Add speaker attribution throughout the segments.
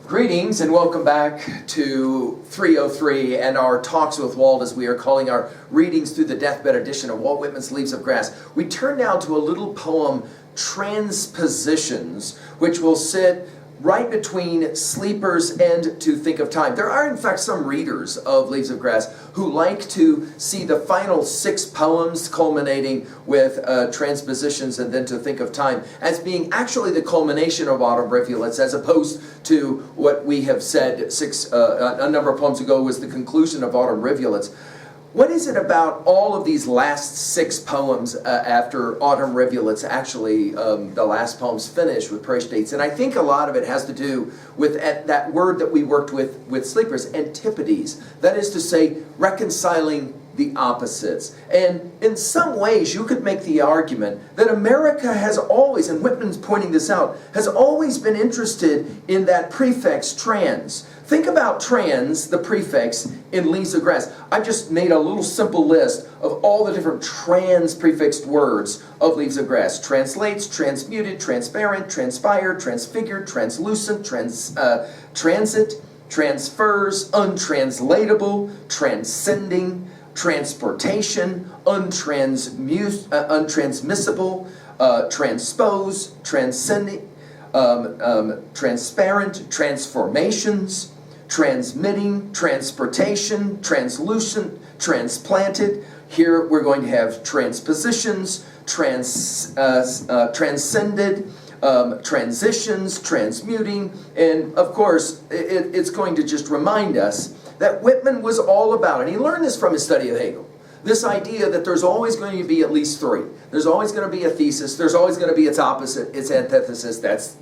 Speaker 1: Greetings and welcome back to 303 and our Talks with Walt, as we are calling our readings through the deathbed edition of Walt Whitman's Leaves of Grass. We turn now to a little poem, Transpositions, which will sit right between Sleepers and To Think of Time. There are in fact some readers of Leaves of Grass who like to see the final 6 poems culminating with Transpositions and then To Think of Time as being actually the culmination of Autumn Rivulets, as opposed to what we have said a number of poems ago was the conclusion of Autumn Rivulets. What is it about all of these last 6 poems after Autumn Rivulets, actually the last poems finish with prayer states? And I think a lot of it has to do with that word that we worked with Sleepers, antipodes. That is to say, reconciling the opposites. And in some ways you could make the argument that America has always, and Whitman's pointing this out, has always been interested in that prefix trans. Think about trans, the prefix, in Leaves of Grass. I just made a little simple list of all the different trans prefixed words of Leaves of Grass. Translates, transmuted, transparent, transpired, transfigured, translucent, transit, transfers, untranslatable, transcending, transportation, untransmissible, transpose, transcending, transparent, transformations, transmitting, transportation, translucent, transplanted. Here we're going to have transpositions, transcended, transitions, transmuting, and of course it's going to just remind us that Whitman was all about, and he learned this from his study of Hegel, this idea that there's always going to be at least 3. There's always going to be a thesis. There's always going to be its opposite, its antithesis. That's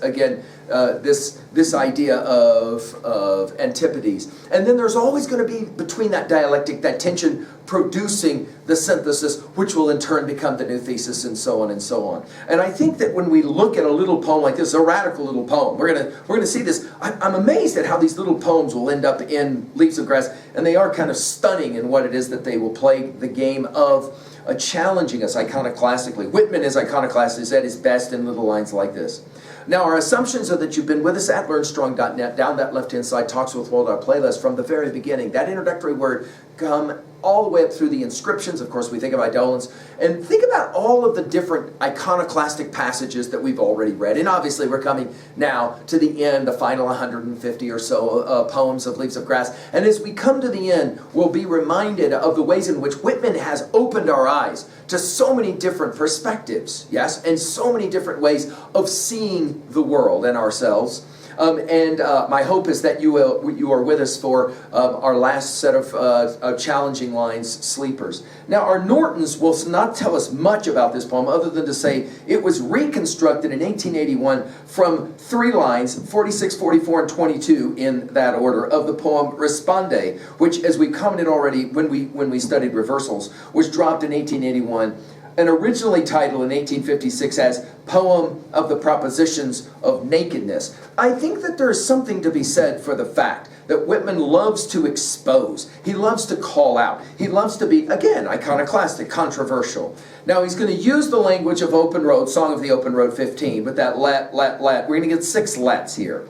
Speaker 1: again, this idea of antipodes. And then there's always going to be, between that dialectic, that tension, producing the synthesis, which will in turn become the new thesis, and so on and so on. And I think that when we look at a little poem like this, a radical little poem, we're gonna see this. I'm amazed at how these little poems will end up in Leaves of Grass, and they are kind of stunning in what it is that they will play the game of challenging us iconoclastically. Whitman is iconoclastic at his best in little lines like this. Now, our assumptions are that you've been with us at learnstrong.net, down that left-hand side, Talks with Walt, our playlist, from the very beginning. That introductory word, come all the way up through the inscriptions. Of course, we think of eidolons. And think about all of the different iconoclastic passages that we've already read. And obviously, we're coming now to the end, the final 150 or so poems of Leaves of Grass. And as we come to the end, we'll be reminded of the ways in which Whitman has opened our eyes to so many different perspectives, yes, and so many different ways of seeing the world and ourselves. My hope is that you are with us for our last set of challenging lines, Sleepers. Now, our Nortons will not tell us much about this poem other than to say it was reconstructed in 1881 from 3 lines, 46, 44, and 22 in that order, of the poem Responde, which, as we commented already when we studied reversals, was dropped in 1881. And originally titled in 1856 as Poem of the Propositions of Nakedness. I think that there is something to be said for the fact that Whitman loves to expose. He loves to call out. He loves to be, again, iconoclastic, controversial. Now, he's going to use the language of Open Road, Song of the Open Road 15, but that let. We're going to get 6 lets here.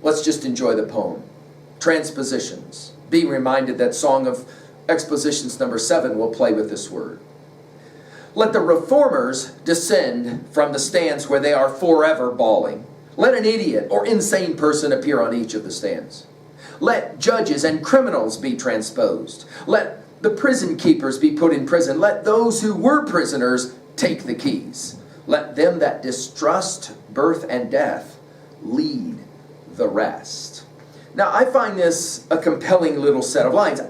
Speaker 1: Let's just enjoy the poem. Transpositions. Be reminded that Song of Expositions number 7 will play with this word. Let the reformers descend from the stands where they are forever bawling. Let an idiot or insane person appear on each of the stands. Let judges and criminals be transposed. Let the prison keepers be put in prison. Let those who were prisoners take the keys. Let them that distrust birth and death lead the rest. Now, I find this a compelling little set of lines,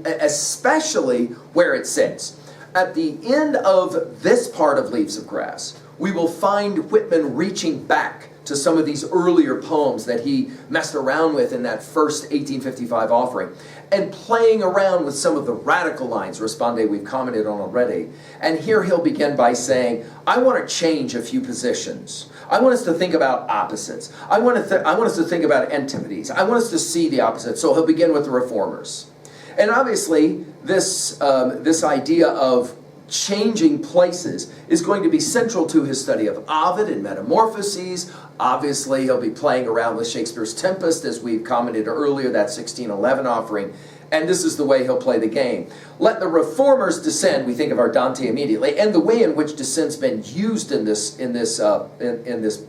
Speaker 1: especially where it sits. At the end of this part of Leaves of Grass, we will find Whitman reaching back to some of these earlier poems that he messed around with in that first 1855 offering, and playing around with some of the radical lines, Responde, we've commented on already. And here he'll begin by saying, I want to change a few positions. I want us to think about opposites. I want us to think about antipodes. I want us to see the opposite. So he'll begin with the reformers. And obviously, this idea of changing places is going to be central to his study of Ovid and Metamorphoses. Obviously, he'll be playing around with Shakespeare's Tempest, as we've commented earlier, that 1611 offering. And this is the way he'll play the game. Let the reformers descend, we think of our Dante immediately, and the way in which descent's been used in this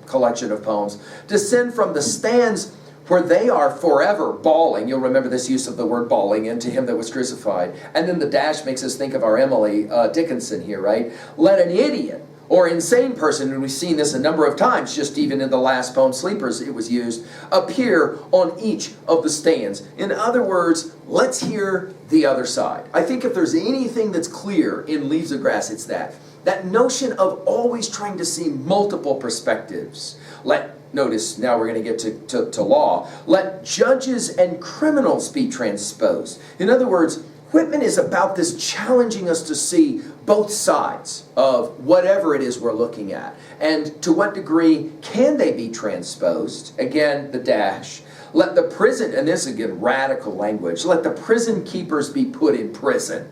Speaker 1: collection of poems, descend from the stands where they are forever bawling. You'll remember this use of the word bawling, into him that was crucified. And then the dash makes us think of our Emily Dickinson here, right? Let an idiot or insane person, and we've seen this a number of times, just even in the last poem, Sleepers, it was used, appear on each of the stands. In other words, let's hear the other side. I think if there's anything that's clear in Leaves of Grass, it's that. That notion of always trying to see multiple perspectives. Notice, now we're going to get to law. Let judges and criminals be transposed. In other words, Whitman is about this challenging us to see both sides of whatever it is we're looking at. And to what degree can they be transposed? Again, the dash. Let the prison, and this again, radical language, let the prison keepers be put in prison.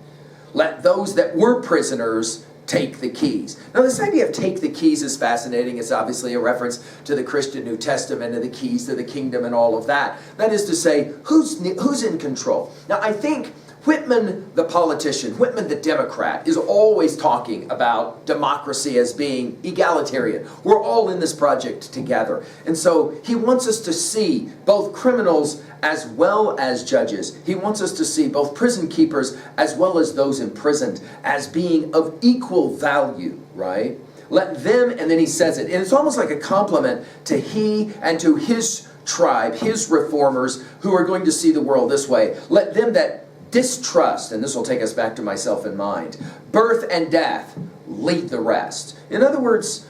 Speaker 1: Let those that were prisoners take the keys. Now, this idea of take the keys is fascinating. It's obviously a reference to the Christian New Testament and the keys to the kingdom and all of that. That is to say, who's in control? Now, I think Whitman, the politician, Whitman, the Democrat, is always talking about democracy as being egalitarian. We're all in this project together. And so he wants us to see both criminals as well as judges. He wants us to see both prison keepers as well as those imprisoned as being of equal value, right? Let them, and then he says it, and it's almost like a compliment to he and to his tribe, his reformers, who are going to see the world this way. Let them that distrust, and this will take us back to myself in mind, birth and death, lead the rest. In other words,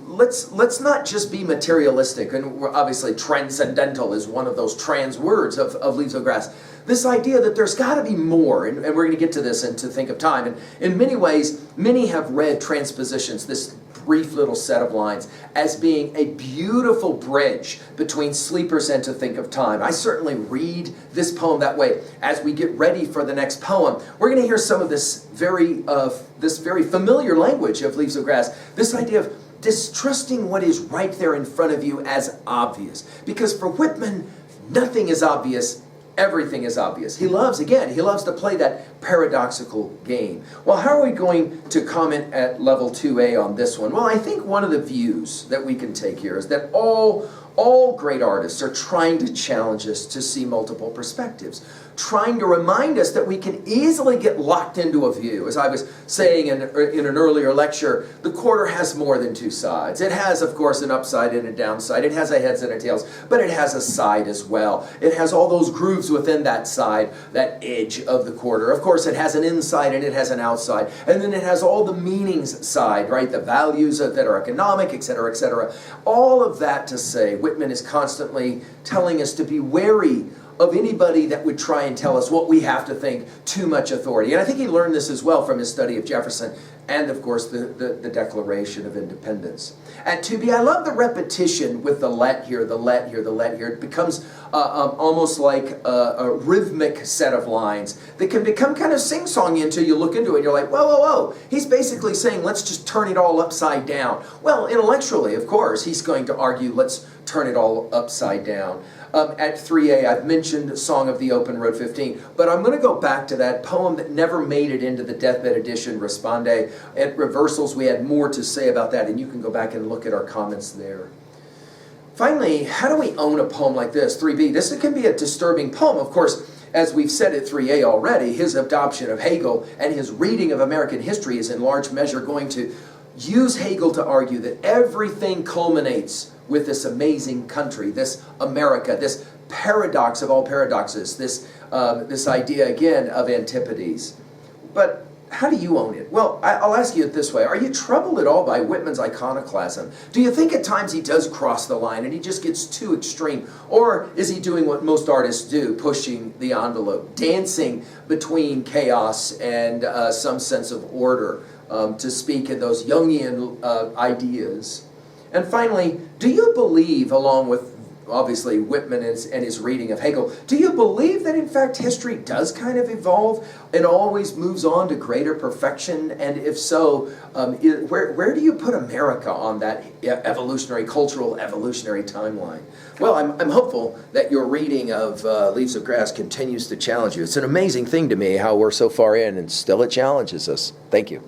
Speaker 1: let's not just be materialistic, and we're obviously transcendental is one of those trans words of Leaves of Grass. This idea that there's got to be more, and we're going to get to this and to think of time. And in many ways, many have read Transpositions, this brief little set of lines, as being a beautiful bridge between Sleepers and To Think of Time. I certainly read this poem that way. As we get ready for the next poem, we're going to hear some of this very familiar language of Leaves of Grass. This idea of distrusting what is right there in front of you as obvious. Because for Whitman, nothing is obvious. Everything is obvious. He loves to play that paradoxical game. Well, how are we going to comment at level 2A on this one? Well, I think one of the views that we can take here is that all great artists are trying to challenge us to see multiple perspectives, trying to remind us that we can easily get locked into a view. As I was saying in an earlier lecture, the quarter has more than two sides. It has, of course, an upside and a downside. It has a heads and a tails, but it has a side as well. It has all those grooves within that side, that edge of the quarter. Of course, it has an inside and it has an outside. And then it has all the meanings side, right? The values that are economic, etc., etc. All of that to say, Whitman is constantly telling us to be wary of anybody that would try and tell us what we have to think, too much authority. And I think he learned this as well from his study of Jefferson and, of course, the Declaration of Independence. At 2B, I love the repetition with the let here, the let here, the let here. It becomes almost like a rhythmic set of lines that can become kind of sing-songy until you look into it and you're like, whoa, whoa, whoa. He's basically saying, let's just turn it all upside down. Well, intellectually, of course, he's going to argue, let's turn it all upside down. At 3A, I've mentioned Song of the Open Road 15, but I'm going to go back to that poem that never made it into the deathbed edition, Responde. At Reversals, we had more to say about that, and you can go back and look at our comments there. Finally, how do we own a poem like this, 3B? This can be a disturbing poem. Of course, as we've said at 3A already, his adoption of Hegel and his reading of American history is in large measure going to use Hegel to argue that everything culminates with this amazing country, this America, this paradox of all paradoxes, this idea again of antipodes. But how do you own it? Well, I'll ask you it this way. Are you troubled at all by Whitman's iconoclasm? Do you think at times he does cross the line and he just gets too extreme? Or is he doing what most artists do, pushing the envelope, dancing between chaos and some sense of order, to speak in those Jungian ideas? And finally, do you believe, along with obviously Whitman and his reading of Hegel. Do you believe that in fact history does kind of evolve and always moves on to greater perfection? And if so, where do you put America on that cultural evolutionary timeline? Well, I'm hopeful that your reading of Leaves of Grass continues to challenge you. It's an amazing thing to me how we're so far in and still it challenges us. Thank you.